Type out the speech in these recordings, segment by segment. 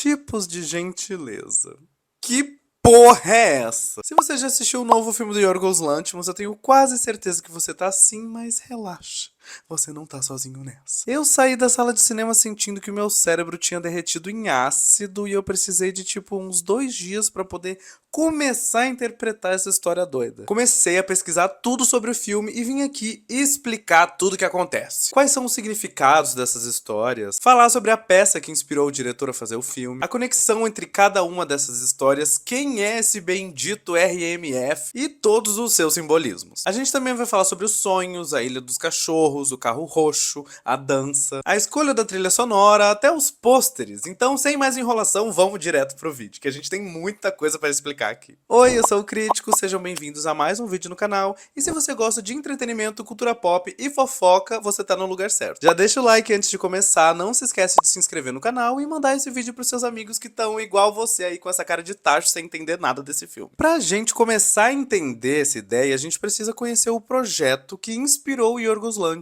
tipos de gentileza. Que porra é essa? Se você já assistiu o novo filme do Yorgos Lanthimos, eu tenho quase certeza que você tá assim, mas relaxa. Você não tá sozinho nessa. Eu saí da sala de cinema sentindo que o meu cérebro tinha derretido em ácido e eu precisei de tipo uns 2 dias pra poder começar a interpretar essa história doida. Comecei a pesquisar tudo sobre o filme e vim aqui explicar tudo o que acontece. Quais são os significados dessas histórias, falar sobre a peça que inspirou o diretor a fazer o filme, a conexão entre cada uma dessas histórias, quem é esse bendito RMF e todos os seus simbolismos. A gente também vai falar sobre os sonhos, a Ilha dos Cachorros, o carro roxo, a dança, a escolha da trilha sonora, até os pôsteres. Então, sem mais enrolação, vamos direto pro vídeo, que a gente tem muita coisa para explicar aqui. Oi, eu sou o Crítico, sejam bem-vindos a mais um vídeo no canal, e se você gosta de entretenimento, cultura pop e fofoca, você tá no lugar certo. Já deixa o like antes de começar, não se esquece de se inscrever no canal e mandar esse vídeo pros seus amigos que estão igual você aí com essa cara de tacho sem entender nada desse filme. Pra gente começar a entender essa ideia, a gente precisa conhecer o projeto que inspirou o Yorgos Lanthimos.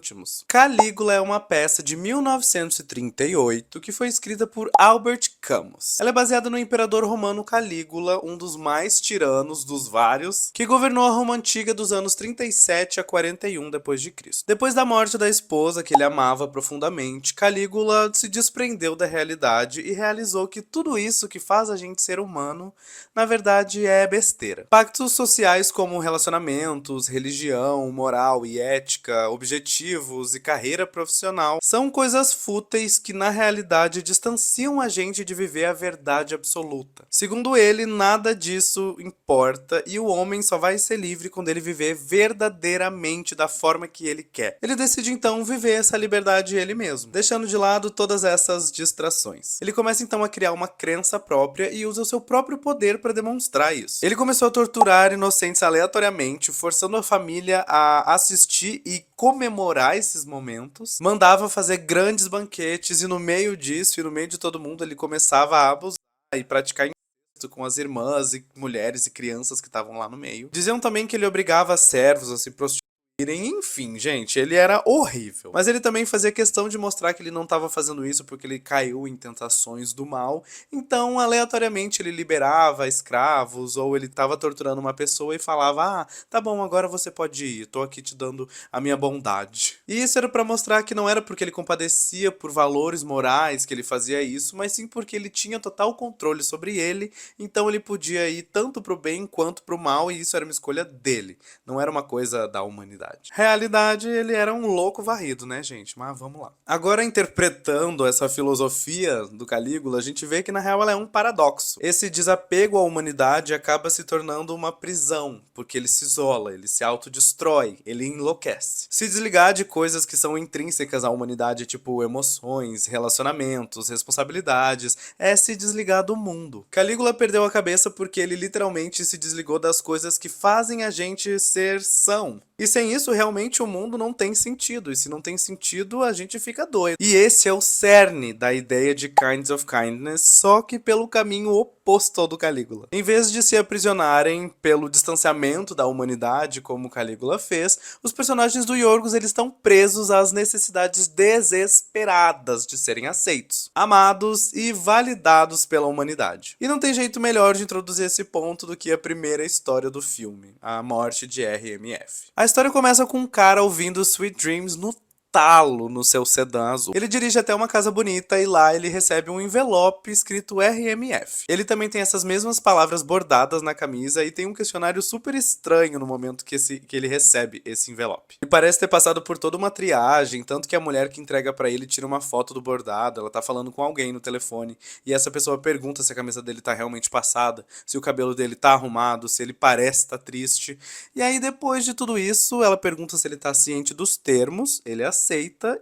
Calígula é uma peça de 1938 que foi escrita por Albert Camus. Ela é baseada no imperador romano Calígula, um dos mais tiranos dos vários, que governou a Roma antiga dos anos 37 a 41 d.C. Depois da morte da esposa, que ele amava profundamente, Calígula se desprendeu da realidade e realizou que tudo isso que faz a gente ser humano, na verdade, é besteira. Pactos sociais como relacionamentos, religião, moral e ética, objetivos e carreira profissional são coisas fúteis que na realidade distanciam a gente de viver a verdade absoluta. Segundo ele, nada disso importa e o homem só vai ser livre quando ele viver verdadeiramente da forma que ele quer. Ele decide então viver essa liberdade ele mesmo, deixando de lado todas essas distrações. Ele começa então a criar uma crença própria e usa o seu próprio poder para demonstrar isso. Ele começou a torturar inocentes aleatoriamente, forçando a família a assistir e comemorar esses momentos, mandava fazer grandes banquetes e no meio disso, e no meio de todo mundo, ele começava a abusar e praticar incesto com as irmãs e mulheres e crianças que estavam lá no meio. Diziam também que ele obrigava servos a se prostituírem. Enfim, gente, ele era horrível. Mas ele também fazia questão de mostrar que ele não estava fazendo isso porque ele caiu em tentações do mal. Então, aleatoriamente, ele liberava escravos ou ele estava torturando uma pessoa e falava: ah, tá bom, agora você pode ir, tô aqui te dando a minha bondade. E isso era para mostrar que não era porque ele compadecia por valores morais que ele fazia isso, mas sim porque ele tinha total controle sobre ele, então ele podia ir tanto pro bem quanto pro mal e isso era uma escolha dele, não era uma coisa da humanidade. Realidade, ele era um louco varrido, né, gente? Mas vamos lá. Agora, interpretando essa filosofia do Calígula, a gente vê que na real ela é um paradoxo. Esse desapego à humanidade acaba se tornando uma prisão, porque ele se isola, ele se autodestrói, ele enlouquece. Se desligar de coisas que são intrínsecas à humanidade, tipo emoções, relacionamentos, responsabilidades, é se desligar do mundo. Calígula perdeu a cabeça porque ele literalmente se desligou das coisas que fazem a gente ser são. E sem isso, realmente, o mundo não tem sentido. E se não tem sentido, a gente fica doido. E esse é o cerne da ideia de Kinds of Kindness, só que pelo caminho oposto ao do Calígula. Em vez de se aprisionarem pelo distanciamento da humanidade, como Calígula fez, os personagens do Yorgos eles estão presos às necessidades desesperadas de serem aceitos, amados e validados pela humanidade. E não tem jeito melhor de introduzir esse ponto do que a primeira história do filme, a morte de RMF. A história começa com um cara ouvindo Sweet Dreams no talo no seu sedã azul. Ele dirige até uma casa bonita e lá ele recebe um envelope escrito RMF. Ele também tem essas mesmas palavras bordadas na camisa e tem um questionário super estranho no momento que ele recebe esse envelope. E parece ter passado por toda uma triagem, tanto que a mulher que entrega pra ele tira uma foto do bordado, ela tá falando com alguém no telefone e essa pessoa pergunta se a camisa dele tá realmente passada, se o cabelo dele tá arrumado, se ele parece estar triste. E aí depois de tudo isso, ela pergunta se ele tá ciente dos termos, ele aceita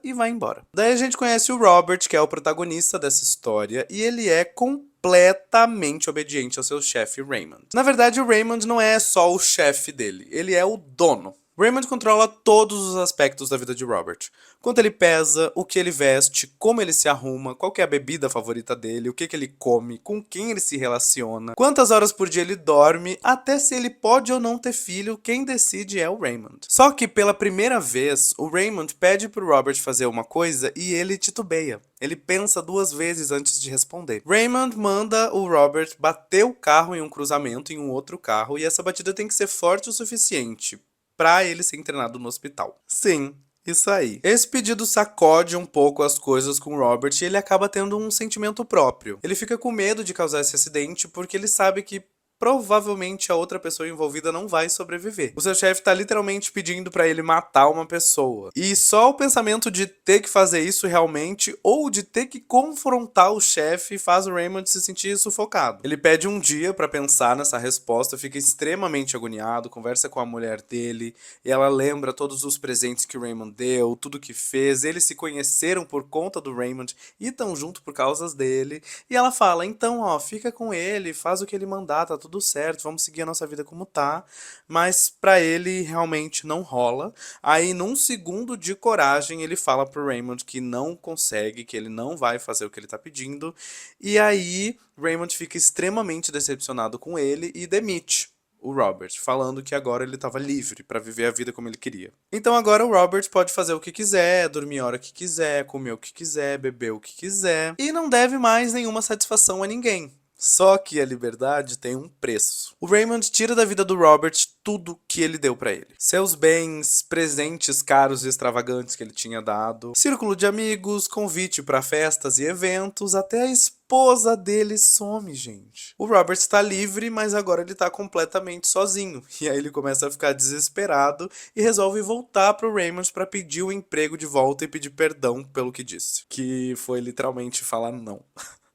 e vai embora. Daí a gente conhece o Robert, que é o protagonista dessa história, e ele é completamente obediente ao seu chefe Raymond. Na verdade, o Raymond não é só o chefe dele, ele é o dono. Raymond controla todos os aspectos da vida de Robert. Quanto ele pesa, o que ele veste, como ele se arruma, qual que é a bebida favorita dele, o que ele come, com quem ele se relaciona, quantas horas por dia ele dorme, até se ele pode ou não ter filho, quem decide é o Raymond. Só que pela primeira vez, o Raymond pede pro Robert fazer uma coisa e ele titubeia. Ele pensa 2 vezes antes de responder. Raymond manda o Robert bater o carro em um cruzamento em um outro carro e essa batida tem que ser forte o suficiente pra ele ser internado no hospital. Sim, isso aí. Esse pedido sacode um pouco as coisas com Robert e ele acaba tendo um sentimento próprio. Ele fica com medo de causar esse acidente porque ele sabe que provavelmente a outra pessoa envolvida não vai sobreviver. O seu chefe tá literalmente pedindo pra ele matar uma pessoa. E só o pensamento de ter que fazer isso realmente ou de ter que confrontar o chefe faz o Raymond se sentir sufocado. Ele pede um dia pra pensar nessa resposta, fica extremamente agoniado, conversa com a mulher dele e ela lembra todos os presentes que o Raymond deu, tudo que fez. Eles se conheceram por conta do Raymond e estão junto por causas dele. E ela fala, então, ó, fica com ele, faz o que ele mandar, tá tudo certo, vamos seguir a nossa vida como tá. Mas pra ele realmente não rola. Aí, num segundo de coragem, ele fala pro Raymond que não consegue, que ele não vai fazer o que ele tá pedindo. E aí, Raymond fica extremamente decepcionado com ele e demite o Robert, falando que agora ele estava livre para viver a vida como ele queria. Então agora o Robert pode fazer o que quiser, dormir a hora que quiser, comer o que quiser, beber o que quiser e não deve mais nenhuma satisfação a ninguém. Só que a liberdade tem um preço. O Raymond tira da vida do Robert tudo que ele deu pra ele. Seus bens, presentes caros e extravagantes que ele tinha dado, círculo de amigos, convite pra festas e eventos, até a esposa dele some, gente. O Robert está livre, mas agora ele tá completamente sozinho. E aí ele começa a ficar desesperado e resolve voltar pro Raymond pra pedir o emprego de volta e pedir perdão pelo que disse. Que foi literalmente falar não.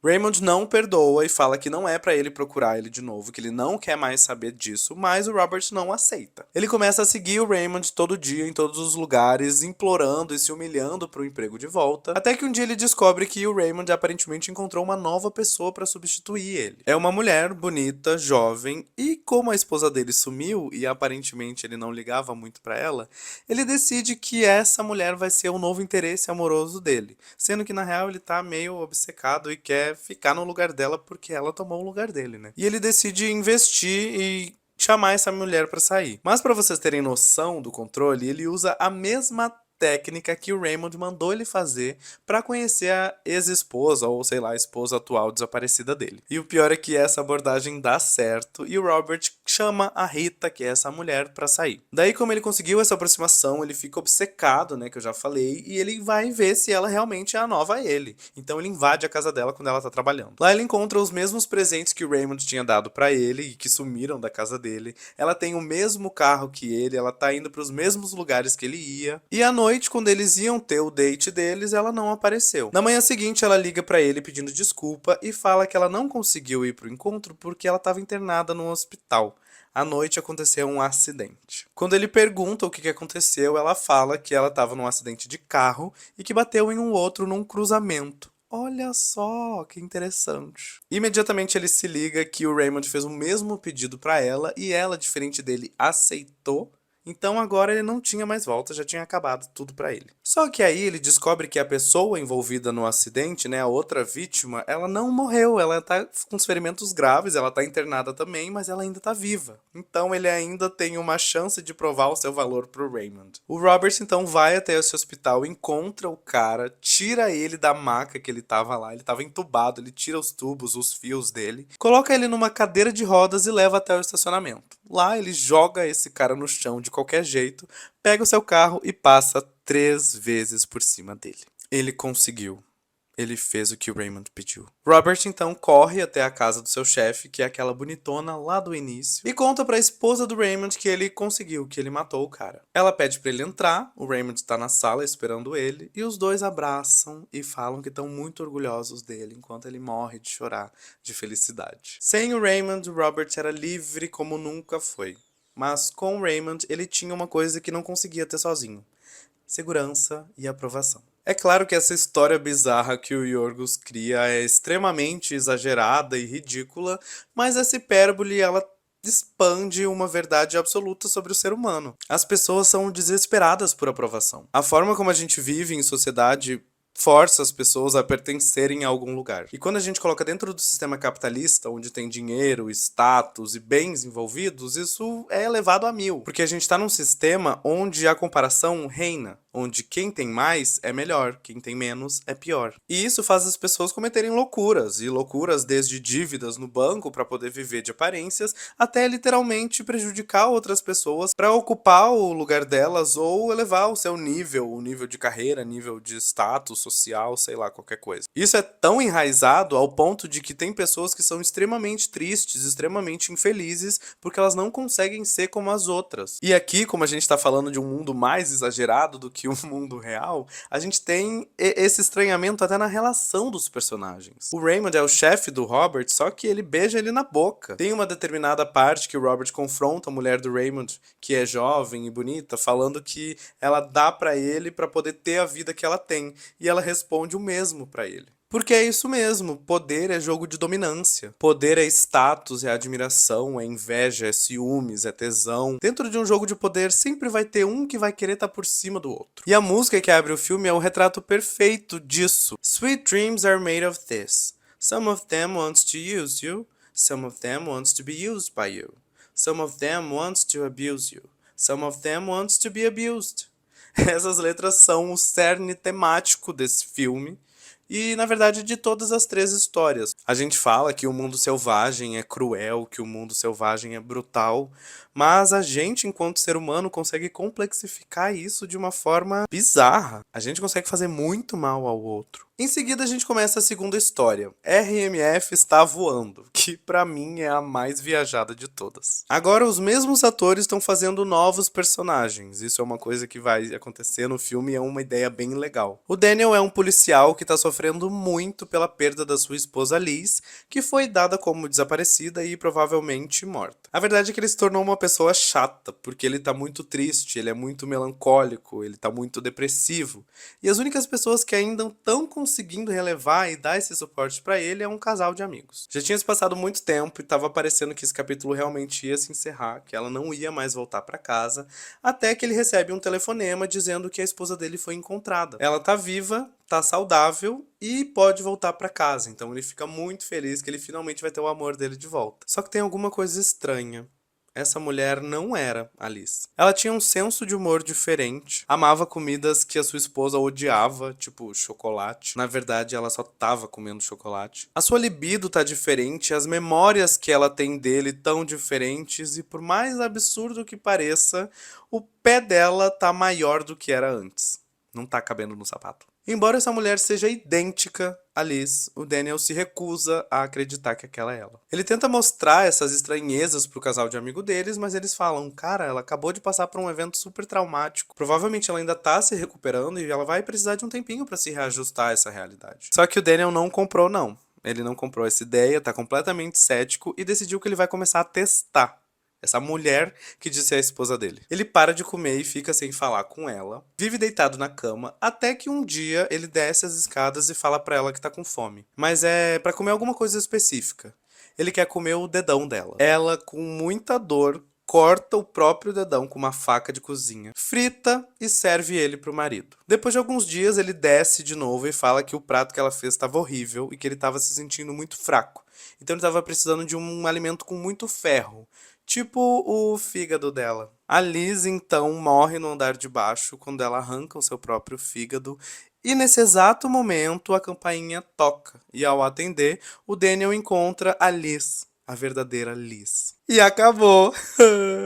Raymond não perdoa e fala que não é pra ele procurar ele de novo, que ele não quer mais saber disso, mas o Robert não aceita. Ele começa a seguir o Raymond todo dia em todos os lugares, implorando e se humilhando pro emprego de volta, até que um dia ele descobre que o Raymond aparentemente encontrou uma nova pessoa pra substituir ele. É uma mulher bonita, jovem, e como a esposa dele sumiu e aparentemente ele não ligava muito pra ela, ele decide que essa mulher vai ser o novo interesse amoroso dele, sendo que na real ele tá meio obcecado e quer ficar no lugar dela porque ela tomou o lugar dele, né? E ele decide investir e chamar essa mulher pra sair. Mas pra vocês terem noção do controle, ele usa a mesma técnica que o Raymond mandou ele fazer pra conhecer a ex-esposa ou sei lá, a esposa atual desaparecida dele. E o pior é que essa abordagem dá certo e o Robert chama a Rita, que é essa mulher, pra sair. Daí, como ele conseguiu essa aproximação, ele fica obcecado, né, que eu já falei, e ele vai ver se ela realmente é a nova a ele. Então ele invade a casa dela quando ela tá trabalhando. Lá ele encontra os mesmos presentes que o Raymond tinha dado pra ele e que sumiram da casa dele. Ela tem o mesmo carro que ele, ela tá indo pros mesmos lugares que ele ia. E à noite, quando eles iam ter o date deles, ela não apareceu. Na manhã seguinte, ela liga pra ele pedindo desculpa e fala que ela não conseguiu ir pro encontro porque ela estava internada no hospital. À noite aconteceu um acidente. Quando ele pergunta o que aconteceu, ela fala que ela estava num acidente de carro e que bateu em um outro num cruzamento. Olha só, que interessante. Imediatamente ele se liga que o Raymond fez o mesmo pedido para ela e ela, diferente dele, aceitou. Então agora ele não tinha mais volta, já tinha acabado tudo pra ele. Só que aí ele descobre que a pessoa envolvida no acidente, né, a outra vítima, ela não morreu, ela tá com os ferimentos graves, ela tá internada também, mas ela ainda tá viva. Então ele ainda tem uma chance de provar o seu valor pro Raymond. O Robert então vai até esse hospital, encontra o cara, tira ele da maca que ele tava lá, ele tava entubado, ele tira os tubos, os fios dele, coloca ele numa cadeira de rodas e leva até o estacionamento. Lá ele joga esse cara no chão de qualquer jeito, pega o seu carro e passa 3 vezes por cima dele. Ele conseguiu. Ele fez o que o Raymond pediu. Robert então corre até a casa do seu chefe, que é aquela bonitona lá do início, e conta pra esposa do Raymond que ele conseguiu, que ele matou o cara. Ela pede pra ele entrar, o Raymond tá na sala esperando ele, e os dois abraçam e falam que estão muito orgulhosos dele, enquanto ele morre de chorar de felicidade. Sem o Raymond, o Robert era livre como nunca foi. Mas com o Raymond, ele tinha uma coisa que não conseguia ter sozinho: segurança e aprovação. É claro que essa história bizarra que o Yorgos cria é extremamente exagerada e ridícula, mas essa hipérbole ela expande uma verdade absoluta sobre o ser humano. As pessoas são desesperadas por aprovação. A forma como a gente vive em sociedade força as pessoas a pertencerem a algum lugar. E quando a gente coloca dentro do sistema capitalista, onde tem dinheiro, status e bens envolvidos, isso é elevado a mil. Porque a gente está num sistema onde a comparação reina. Onde quem tem mais é melhor, quem tem menos é pior. E isso faz as pessoas cometerem loucuras, e loucuras desde dívidas no banco para poder viver de aparências, até literalmente prejudicar outras pessoas para ocupar o lugar delas ou elevar o seu nível, o nível de carreira, nível de status social, sei lá, qualquer coisa. Isso é tão enraizado ao ponto de que tem pessoas que são extremamente tristes, extremamente infelizes, porque elas não conseguem ser como as outras. E aqui, como a gente tá falando de um mundo mais exagerado do que o mundo real, a gente tem esse estranhamento até na relação dos personagens. O Raymond é o chefe do Robert, só que ele beija ele na boca. Tem uma determinada parte que o Robert confronta a mulher do Raymond, que é jovem e bonita, falando que ela dá pra ele pra poder ter a vida que ela tem, e ela responde o mesmo pra ele. Porque é isso mesmo, poder é jogo de dominância. Poder é status, é admiração, é inveja, é ciúmes, é tesão. Dentro de um jogo de poder sempre vai ter um que vai querer estar por cima do outro. E a música que abre o filme é o retrato perfeito disso. Sweet dreams are made of this. Some of them wants to use you. Some of them wants to be used by you. Some of them wants to abuse you. Some of them wants to be abused. Essas letras são o cerne temático desse filme. E, na verdade, de todas as três histórias. A gente fala que o mundo selvagem é cruel, que o mundo selvagem é brutal, mas a gente, enquanto ser humano, consegue complexificar isso de uma forma bizarra. A gente consegue fazer muito mal ao outro. Em seguida, a gente começa a segunda história. RMF está voando, que pra mim é a mais viajada de todas. Agora, os mesmos atores estão fazendo novos personagens. Isso é uma coisa que vai acontecer no filme e é uma ideia bem legal. O Daniel é um policial que está sofrendo muito pela perda da sua esposa Liz, que foi dada como desaparecida e provavelmente morta. A verdade é que ele se tornou uma pessoa chata, porque ele tá muito triste, ele é muito melancólico, ele tá muito depressivo. E as únicas pessoas que ainda estão conseguindo relevar e dar esse suporte pra ele é um casal de amigos. Já tinha se passado muito tempo e tava parecendo que esse capítulo realmente ia se encerrar, que ela não ia mais voltar pra casa, até que ele recebe um telefonema dizendo que a esposa dele foi encontrada. Ela tá viva, tá saudável e pode voltar pra casa. Então ele fica muito feliz que ele finalmente vai ter o amor dele de volta. Só que tem alguma coisa estranha. Essa mulher não era Alice. Ela tinha um senso de humor diferente, amava comidas que a sua esposa odiava, tipo chocolate. Na verdade, ela só tava comendo chocolate. A sua libido tá diferente, as memórias que ela tem dele tão diferentes e por mais absurdo que pareça, o pé dela tá maior do que era antes. Não tá cabendo no sapato. Embora essa mulher seja idêntica a Liz, o Daniel se recusa a acreditar que aquela é ela. Ele tenta mostrar essas estranhezas pro casal de amigo deles, mas eles falam, cara, ela acabou de passar por um evento super traumático. Provavelmente ela ainda tá se recuperando e ela vai precisar de um tempinho pra se reajustar a essa realidade. Só que o Daniel não comprou, não. Ele não comprou essa ideia, tá completamente cético e decidiu que ele vai começar a testar essa mulher que disse a esposa dele. Ele para de comer e fica sem falar com ela, vive deitado na cama, até que um dia ele desce as escadas e fala pra ela que tá com fome. Mas é pra comer alguma coisa específica. Ele quer comer o dedão dela. Ela, com muita dor, corta o próprio dedão com uma faca de cozinha, frita e serve ele pro marido. Depois de alguns dias, ele desce de novo e fala que o prato que ela fez estava horrível e que ele estava se sentindo muito fraco. Então ele estava precisando de um alimento com muito ferro. Tipo o fígado dela. A Liz, então, morre no andar de baixo quando ela arranca o seu próprio fígado. E nesse exato momento, a campainha toca. E ao atender, o Daniel encontra a Liz, a verdadeira Liz. E acabou!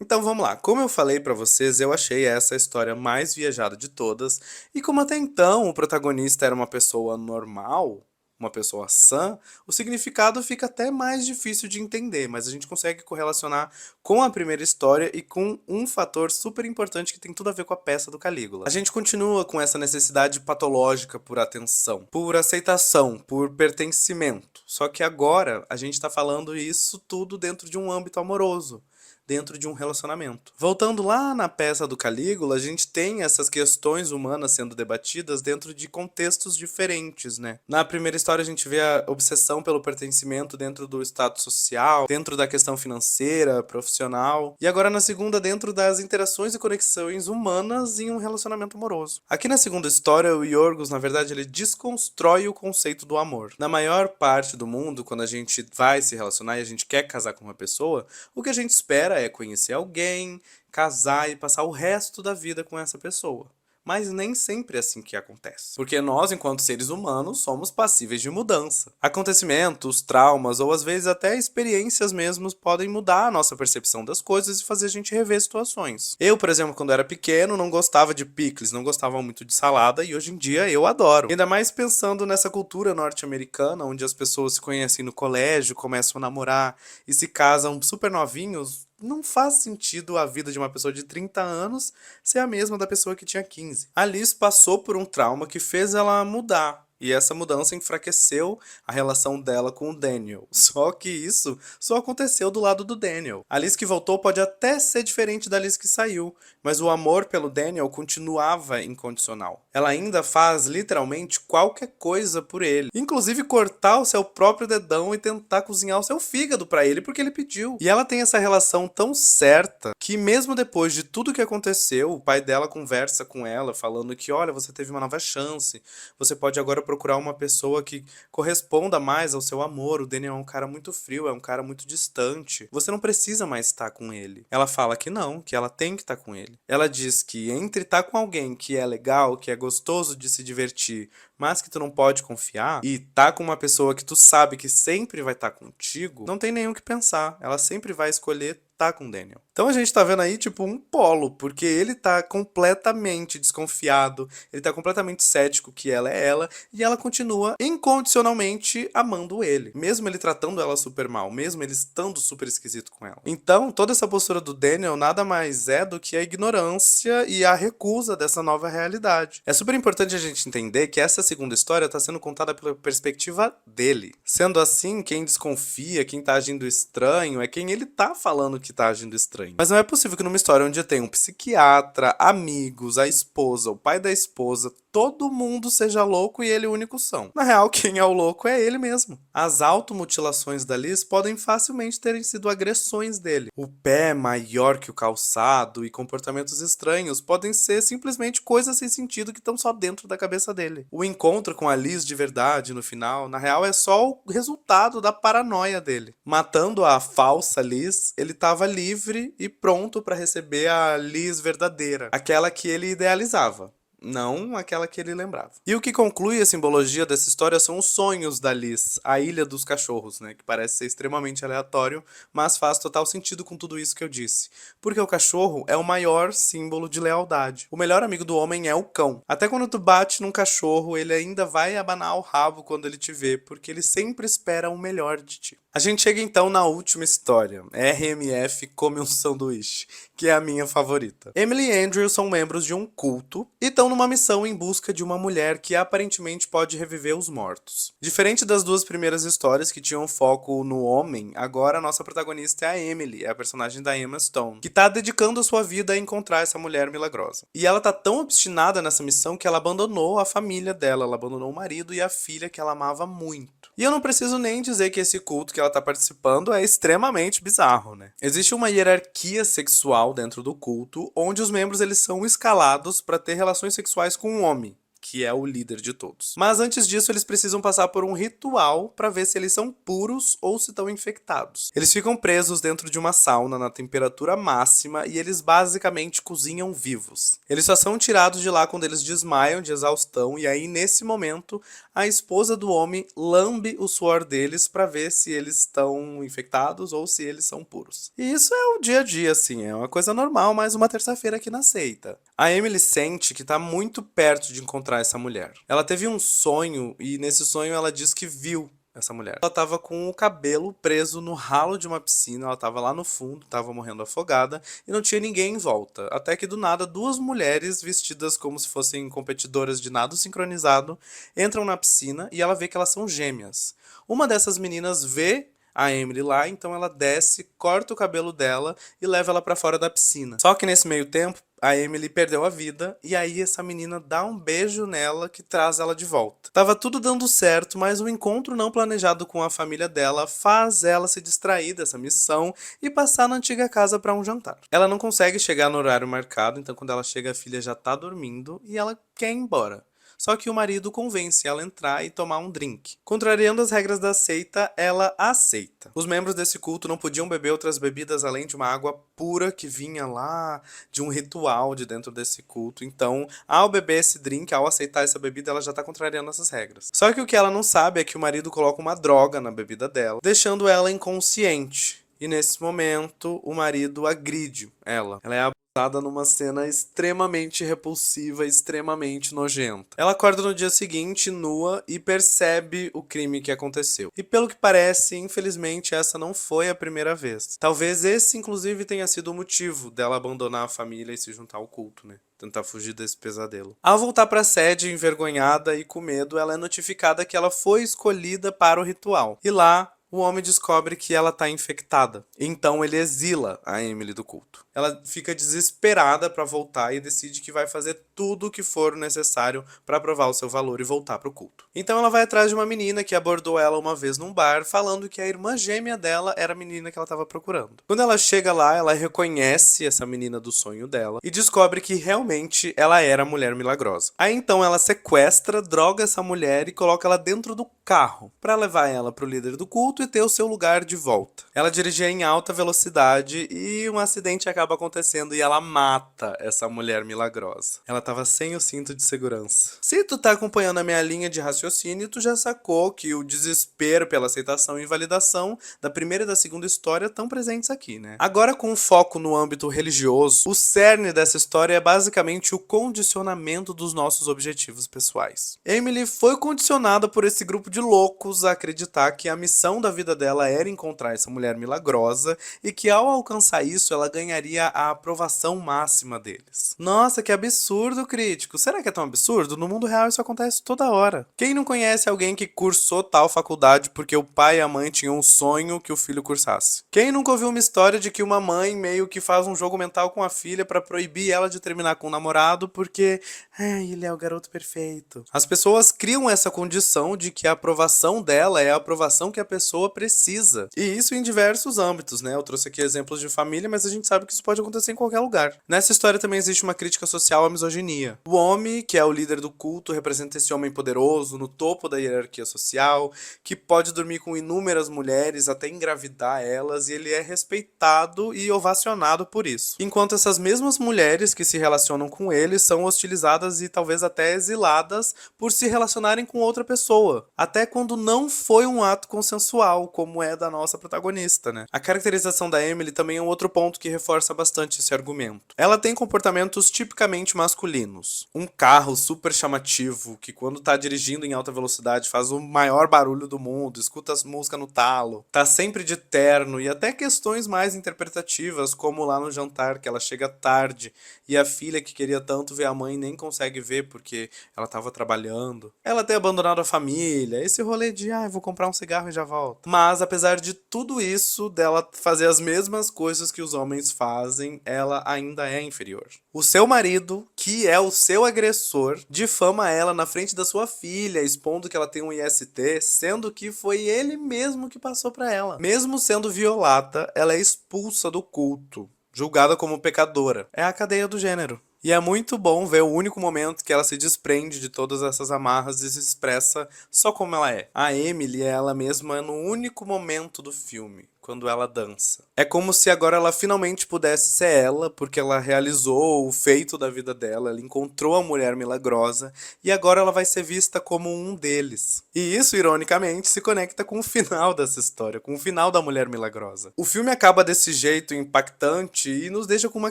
Então vamos lá. Como eu falei pra vocês, eu achei essa a história mais viajada de todas. E como até então o protagonista era uma pessoa normal, uma pessoa sã, o significado fica até mais difícil de entender, mas a gente consegue correlacionar com a primeira história e com um fator super importante que tem tudo a ver com a peça do Calígula. A gente continua com essa necessidade patológica por atenção, por aceitação, por pertencimento. Só que agora a gente tá falando isso tudo dentro de um âmbito amoroso. dentro de um relacionamento. Voltando lá na peça do Calígula, a gente tem essas questões humanas sendo debatidas dentro de contextos diferentes, né? Na primeira história a gente vê a obsessão pelo pertencimento dentro do status social, dentro da questão financeira, profissional, e agora na segunda dentro das interações e conexões humanas em um relacionamento amoroso. Aqui na segunda história, o Yorgos, na verdade, ele desconstrói o conceito do amor. Na maior parte do mundo, quando a gente vai se relacionar e a gente quer casar com uma pessoa, o que a gente espera é conhecer alguém, casar e passar o resto da vida com essa pessoa. Mas nem sempre é assim que acontece. Porque nós, enquanto seres humanos, somos passíveis de mudança. Acontecimentos, traumas ou às vezes até experiências mesmos podem mudar a nossa percepção das coisas e fazer a gente rever situações. Eu, por exemplo, quando era pequeno, não gostava de picles, não gostava muito de salada e hoje em dia eu adoro. Ainda mais pensando nessa cultura norte-americana, onde as pessoas se conhecem no colégio, começam a namorar e se casam super novinhos. Não faz sentido a vida de uma pessoa de 30 anos ser a mesma da pessoa que tinha 15. A Liz passou por um trauma que fez ela mudar. E essa mudança enfraqueceu a relação dela com o Daniel. Só que isso só aconteceu do lado do Daniel. A Liz que voltou pode até ser diferente da Liz que saiu, mas o amor pelo Daniel continuava incondicional. Ela ainda faz literalmente qualquer coisa por ele, inclusive cortar o seu próprio dedão e tentar cozinhar o seu fígado pra ele porque ele pediu. E ela tem essa relação tão certa que mesmo depois de tudo que aconteceu, o pai dela conversa com ela falando que, olha, você teve uma nova chance, você pode agora procurar uma pessoa que corresponda mais ao seu amor. O Daniel é um cara muito frio, é um cara muito distante. Você não precisa mais estar com ele. Ela fala que não, que ela tem que estar com ele. Ela diz que entre estar com alguém que é legal, que é gostoso de se divertir, mas que tu não pode confiar, e tá com uma pessoa que tu sabe que sempre vai estar contigo, não tem nem o que pensar. Ela sempre vai escolher tá com o Daniel. Então a gente tá vendo aí, tipo, um polo, porque ele tá completamente desconfiado, ele tá completamente cético que ela é ela, e ela continua incondicionalmente amando ele, mesmo ele tratando ela super mal, mesmo ele estando super esquisito com ela. Então, toda essa postura do Daniel nada mais é do que a ignorância e a recusa dessa nova realidade. É super importante a gente entender que essa segunda história tá sendo contada pela perspectiva dele. Sendo assim, quem desconfia, quem tá agindo estranho, é quem ele tá falando que tá agindo estranho. Mas não é possível que numa história onde tem um psiquiatra, amigos, a esposa, o pai da esposa, todo mundo seja louco e ele o único são. Na real, quem é o louco é ele mesmo. As automutilações da Liz podem facilmente terem sido agressões dele. O pé maior que o calçado e comportamentos estranhos podem ser simplesmente coisas sem sentido que estão só dentro da cabeça dele. O encontro com a Liz de verdade no final, na real, é só o resultado da paranoia dele. Matando a falsa Liz, ele estava livre e pronto para receber a Liz verdadeira, aquela que ele idealizava. Não aquela que ele lembrava. E o que conclui a simbologia dessa história são os sonhos da Liz, a Ilha dos Cachorros, né? Que parece ser extremamente aleatório, mas faz total sentido com tudo isso que eu disse. Porque o cachorro é o maior símbolo de lealdade. O melhor amigo do homem é o cão. Até quando tu bate num cachorro, ele ainda vai abanar o rabo quando ele te vê, porque ele sempre espera o melhor de ti. A gente chega então na última história, RMF Come um Sanduíche, que é a minha favorita. Emily e Andrew são membros de um culto e estão numa missão em busca de uma mulher que aparentemente pode reviver os mortos. Diferente das duas primeiras histórias que tinham foco no homem, agora a nossa protagonista é a Emily, é a personagem da Emma Stone, que tá dedicando a sua vida a encontrar essa mulher milagrosa. E ela tá tão obstinada nessa missão que ela abandonou a família dela, ela abandonou o marido e a filha que ela amava muito. E eu não preciso nem dizer que esse culto que ela tá participando é extremamente bizarro, né? Existe uma hierarquia sexual dentro do culto, onde os membros eles são escalados para ter relações sexuais com um homem, que é o líder de todos. Mas antes disso, eles precisam passar por um ritual para ver se eles são puros ou se estão infectados. Eles ficam presos dentro de uma sauna na temperatura máxima e eles basicamente cozinham vivos. Eles só são tirados de lá quando eles desmaiam de exaustão e aí, nesse momento, a esposa do homem lambe o suor deles para ver se eles estão infectados ou se eles são puros. E isso é o dia a dia, assim, é uma coisa normal, mais uma terça-feira aqui na seita. A Emily sente que tá muito perto de encontrar essa mulher. Ela teve um sonho e nesse sonho ela diz que viu essa mulher. Ela tava com o cabelo preso no ralo de uma piscina, ela tava lá no fundo, tava morrendo afogada e não tinha ninguém em volta. Até que do nada duas mulheres vestidas como se fossem competidoras de nado sincronizado entram na piscina e ela vê que elas são gêmeas. Uma dessas meninas vê a Emily lá, então ela desce, corta o cabelo dela e leva ela pra fora da piscina. Só que nesse meio tempo, a Emily perdeu a vida e aí essa menina dá um beijo nela que traz ela de volta. Tava tudo dando certo, mas o encontro não planejado com a família dela faz ela se distrair dessa missão e passar na antiga casa para um jantar. Ela não consegue chegar no horário marcado, então quando ela chega a filha já tá dormindo e ela quer ir embora. Só que o marido convence ela a entrar e tomar um drink. Contrariando as regras da seita, ela aceita. Os membros desse culto não podiam beber outras bebidas além de uma água pura que vinha lá de um ritual de dentro desse culto. Então, ao beber esse drink, ao aceitar essa bebida, ela já tá contrariando essas regras. Só que o que ela não sabe é que o marido coloca uma droga na bebida dela, deixando ela inconsciente. E nesse momento, o marido agride ela. Ela é abusada numa cena extremamente repulsiva, extremamente nojenta. Ela acorda no dia seguinte, nua, e percebe o crime que aconteceu. E pelo que parece, infelizmente, essa não foi a primeira vez. Talvez esse, inclusive, tenha sido o motivo dela abandonar a família e se juntar ao culto, né? Tentar fugir desse pesadelo. Ao voltar para a sede, envergonhada e com medo, ela é notificada que ela foi escolhida para o ritual. E lá, o homem descobre que ela tá infectada. Então ele exila a Emily do culto. Ela fica desesperada para voltar e decide que vai fazer tudo o que for necessário para provar o seu valor e voltar pro culto. Então ela vai atrás de uma menina que abordou ela uma vez num bar, falando que a irmã gêmea dela era a menina que ela estava procurando. Quando ela chega lá, ela reconhece essa menina do sonho dela e descobre que realmente ela era a mulher milagrosa. Aí então ela sequestra, droga essa mulher e coloca ela dentro do carro para levar ela pro líder do culto e ter o seu lugar de volta. Ela dirigia em alta velocidade e um acidente acaba acontecendo e ela mata essa mulher milagrosa. Ela tava sem o cinto de segurança. Se tu tá acompanhando a minha linha de raciocínio, tu já sacou que o desespero pela aceitação e validação da primeira e da segunda história estão presentes aqui, né? Agora com foco no âmbito religioso, o cerne dessa história é basicamente o condicionamento dos nossos objetivos pessoais. Emily foi condicionada por esse grupo de loucos a acreditar que a missão da vida dela era encontrar essa mulher milagrosa e que ao alcançar isso ela ganharia a aprovação máxima deles. Nossa, que absurdo, crítico. Será que é tão absurdo? No mundo real isso acontece toda hora. Quem não conhece alguém que cursou tal faculdade porque o pai e a mãe tinham um sonho que o filho cursasse? Quem nunca ouviu uma história de que uma mãe meio que faz um jogo mental com a filha pra proibir ela de terminar com o namorado porque ele é o garoto perfeito? As pessoas criam essa condição de que a aprovação dela é a aprovação que a pessoa precisa. E isso em diversos âmbitos, né? Eu trouxe aqui exemplos de família, mas a gente sabe que isso pode acontecer em qualquer lugar. Nessa história também existe uma crítica social à misoginia. O homem, que é o líder do culto, representa esse homem poderoso, no topo da hierarquia social, que pode dormir com inúmeras mulheres, até engravidar elas, e ele é respeitado e ovacionado por isso. Enquanto essas mesmas mulheres que se relacionam com ele são hostilizadas e talvez até exiladas por se relacionarem com outra pessoa, até quando não foi um ato consensual, como é da nossa protagonista, né? A caracterização da Emily também é um outro ponto que reforça bastante esse argumento. Ela tem comportamentos tipicamente masculinos. Um carro super chamativo, que quando tá dirigindo em alta velocidade faz o maior barulho do mundo, escuta as músicas no talo, tá sempre de terno e até questões mais interpretativas, como lá no jantar, que ela chega tarde e a filha que queria tanto ver a mãe nem consegue ver porque ela tava trabalhando. Ela tem abandonado a família, esse rolê de, vou comprar um cigarro e já volto. Mas, apesar de tudo isso, dela fazer as mesmas coisas que os homens fazem, ela ainda é inferior. O seu marido, que é o seu agressor, difama ela na frente da sua filha, expondo que ela tem um IST, sendo que foi ele mesmo que passou pra ela. Mesmo sendo violada, ela é expulsa do culto, julgada como pecadora. É a cadeia do gênero. E é muito bom ver o único momento que ela se desprende de todas essas amarras e se expressa só como ela é. A Emily é ela mesma no único momento do filme, quando ela dança. É como se agora ela finalmente pudesse ser ela, porque ela realizou o feito da vida dela, ela encontrou a mulher milagrosa e agora ela vai ser vista como um deles. E isso, ironicamente, se conecta com o final dessa história, com o final da mulher milagrosa. O filme acaba desse jeito impactante e nos deixa com uma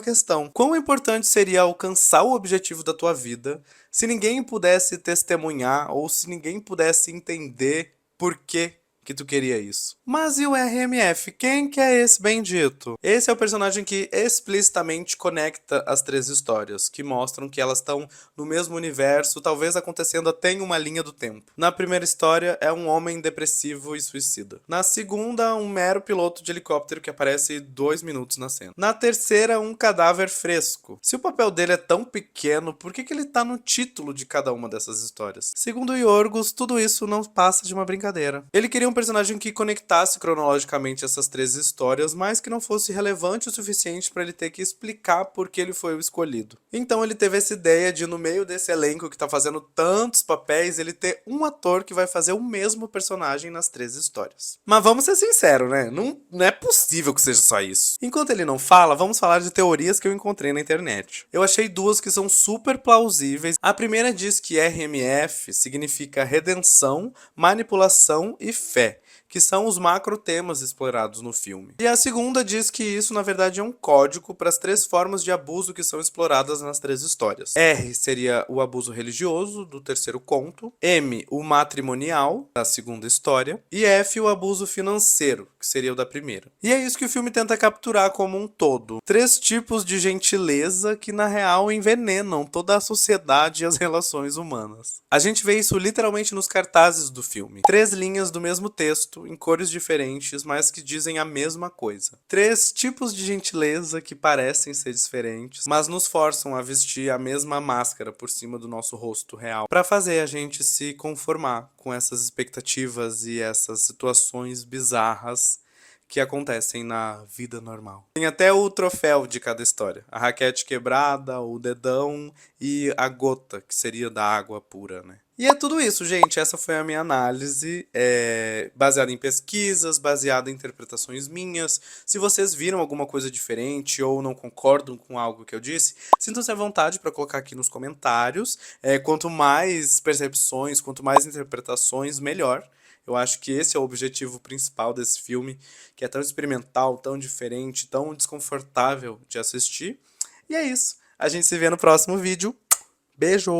questão. Quão importante seria alcançar o objetivo da tua vida se ninguém pudesse testemunhar ou se ninguém pudesse entender por que que tu queria isso. Mas e o RMF? Quem que é esse bendito? Esse é o personagem que explicitamente conecta as três histórias, que mostram que elas estão no mesmo universo, talvez acontecendo até em uma linha do tempo. Na primeira história, é um homem depressivo e suicida. Na segunda, um mero piloto de helicóptero que aparece 2 minutos na cena. Na terceira, um cadáver fresco. Se o papel dele é tão pequeno, por que ele tá no título de cada uma dessas histórias? Segundo Yorgos, tudo isso não passa de uma brincadeira. Ele queria um personagem que conectasse cronologicamente essas três histórias, mas que não fosse relevante o suficiente para ele ter que explicar por que ele foi o escolhido. Então ele teve essa ideia de, no meio desse elenco que tá fazendo tantos papéis, ele ter um ator que vai fazer o mesmo personagem nas três histórias. Mas vamos ser sinceros, né? Não é possível que seja só isso. Enquanto ele não fala, vamos falar de teorias que eu encontrei na internet. Eu achei duas que são super plausíveis. A primeira diz que RMF significa redenção, manipulação e fé, que são os macro temas explorados no filme. E a segunda diz que isso, na verdade, é um código para as três formas de abuso que são exploradas nas três histórias. R seria o abuso religioso, do terceiro conto. M, o matrimonial, da segunda história. E F, o abuso financeiro, que seria o da primeira. E é isso que o filme tenta capturar como um todo. Três tipos de gentileza que, na real, envenenam toda a sociedade e as relações humanas. A gente vê isso literalmente nos cartazes do filme. 3 linhas do mesmo texto, em cores diferentes, mas que dizem a mesma coisa. 3 tipos de gentileza que parecem ser diferentes, mas nos forçam a vestir a mesma máscara por cima do nosso rosto real, para fazer a gente se conformar com essas expectativas e essas situações bizarras que acontecem na vida normal. Tem até o troféu de cada história. A raquete quebrada, o dedão e a gota, que seria da água pura, né? E é tudo isso, gente. Essa foi a minha análise, baseada em pesquisas, baseada em interpretações minhas. Se vocês viram alguma coisa diferente ou não concordam com algo que eu disse, sintam-se à vontade para colocar aqui nos comentários. Quanto mais percepções, quanto mais interpretações, melhor. Eu acho que esse é o objetivo principal desse filme, que é tão experimental, tão diferente, tão desconfortável de assistir. E é isso. A gente se vê no próximo vídeo. Beijo!